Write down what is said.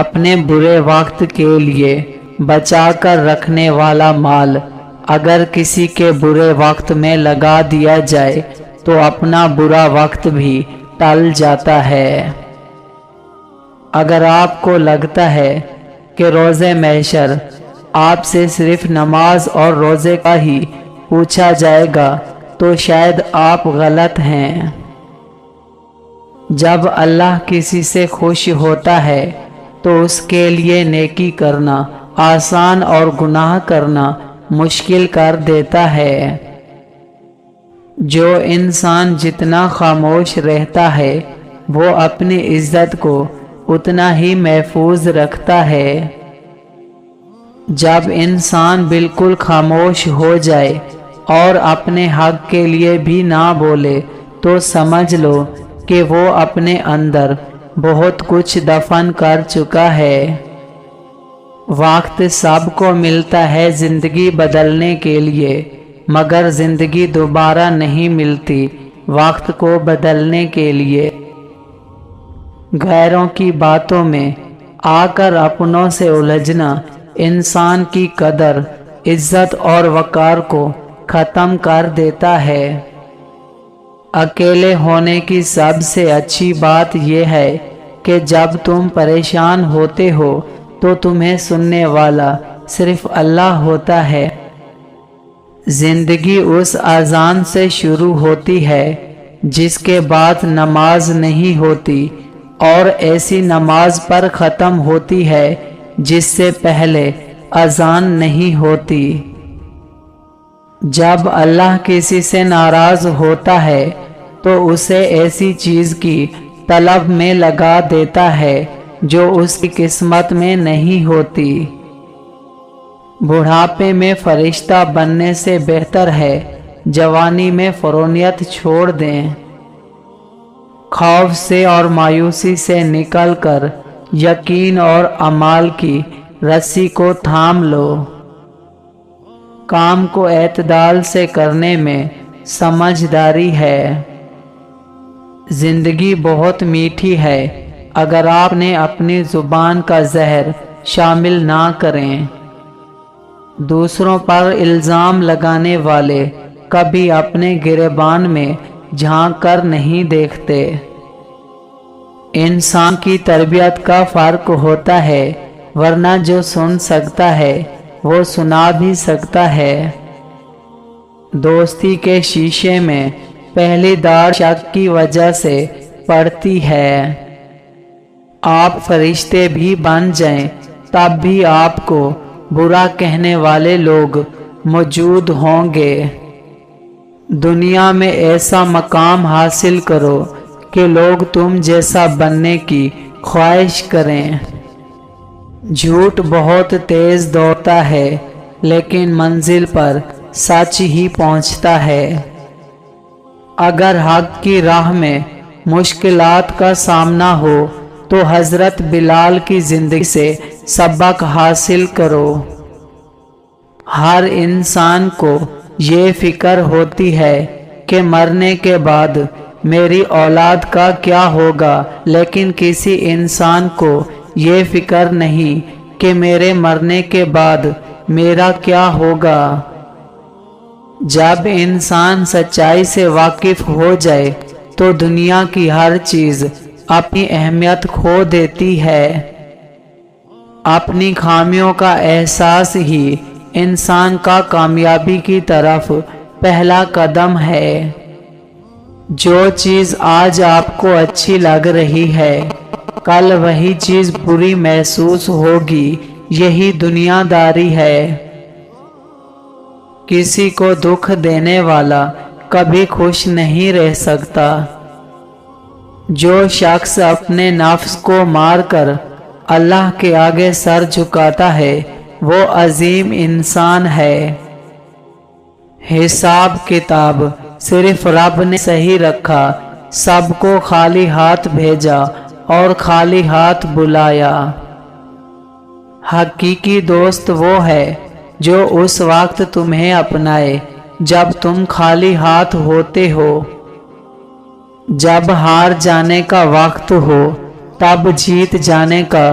اپنے برے وقت کے لیے بچا کر رکھنے والا مال اگر کسی کے برے وقت میں لگا دیا جائے تو اپنا برا وقت بھی ٹل جاتا ہے۔ اگر آپ کو لگتا ہے کہ روز محشر آپ سے صرف نماز اور روزے کا ہی پوچھا جائے گا تو شاید آپ غلط ہیں۔ جب اللہ کسی سے خوش ہوتا ہے تو اس کے لیے نیکی کرنا آسان اور گناہ کرنا مشکل کر دیتا ہے۔ جو انسان جتنا خاموش رہتا ہے وہ اپنی عزت کو اتنا ہی محفوظ رکھتا ہے۔ جب انسان بالکل خاموش ہو جائے اور اپنے حق کے لیے بھی نہ بولے تو سمجھ لو کہ وہ اپنے اندر بہت کچھ دفن کر چکا ہے۔ وقت سب کو ملتا ہے زندگی بدلنے کے لیے، مگر زندگی دوبارہ نہیں ملتی وقت کو بدلنے کے لیے۔ غیروں کی باتوں میں آ کر اپنوں سے الجھنا انسان کی قدر، عزت اور وقار کو ختم کر دیتا ہے۔ اکیلے ہونے کی سب سے اچھی بات یہ ہے کہ جب تم پریشان ہوتے ہو تو تمہیں سننے والا صرف اللہ ہوتا ہے۔ زندگی اس اذان سے شروع ہوتی ہے جس کے بعد نماز نہیں ہوتی، اور ایسی نماز پر ختم ہوتی ہے جس سے پہلے اذان نہیں ہوتی۔ جب اللہ کسی سے ناراض ہوتا ہے تو اسے ایسی چیز کی طلب میں لگا دیتا ہے جو اس کی قسمت میں نہیں ہوتی۔ بڑھاپے میں فرشتہ بننے سے بہتر ہے جوانی میں فرونیت چھوڑ دیں۔ خوف سے اور مایوسی سے نکل کر یقین اور اعمال کی رسی کو تھام لو۔ کام کو اعتدال سے کرنے میں سمجھداری ہے۔ زندگی بہت میٹھی ہے اگر آپ نے اپنی زبان کا زہر شامل نہ کریں۔ دوسروں پر الزام لگانے والے کبھی اپنے گریبان میں جھانک کر نہیں دیکھتے۔ انسان کی تربیت کا فرق ہوتا ہے، ورنہ جو سن سکتا ہے وہ سنا بھی سکتا ہے۔ دوستی کے شیشے میں پہلی داڑ شک کی وجہ سے پڑتی ہے۔ آپ فرشتے بھی بن جائیں تب بھی آپ کو برا کہنے والے لوگ موجود ہوں گے۔ دنیا میں ایسا مقام حاصل کرو کہ لوگ تم جیسا بننے کی خواہش کریں۔ جھوٹ بہت تیز دوڑتا ہے لیکن منزل پر سچ ہی پہنچتا ہے۔ اگر حق کی راہ میں مشکلات کا سامنا ہو تو حضرت بلال کی زندگی سے سبق حاصل کرو۔ ہر انسان کو یہ فکر ہوتی ہے کہ مرنے کے بعد میری اولاد کا کیا ہوگا، لیکن کسی انسان کو یہ فکر نہیں کہ میرے مرنے کے بعد میرا کیا ہوگا۔ جب انسان سچائی سے واقف ہو جائے تو دنیا کی ہر چیز اپنی اہمیت کھو دیتی ہے۔ اپنی خامیوں کا احساس ہی انسان کا کامیابی کی طرف پہلا قدم ہے۔ جو چیز آج آپ کو اچھی لگ رہی ہے کل وہی چیز بری محسوس ہوگی، یہی دنیا داری ہے۔ کسی کو دکھ دینے والا کبھی خوش نہیں رہ سکتا۔ جو شخص اپنے نفس کو مار کر اللہ کے آگے سر جھکاتا ہے وہ عظیم انسان ہے۔ حساب کتاب صرف رب نے صحیح رکھا، سب کو خالی ہاتھ بھیجا اور خالی ہاتھ بلایا۔ حقیقی دوست وہ ہے جو اس وقت تمہیں اپنائے جب تم خالی ہاتھ ہوتے ہو۔ جب ہار جانے کا وقت ہو تب جیت جانے کا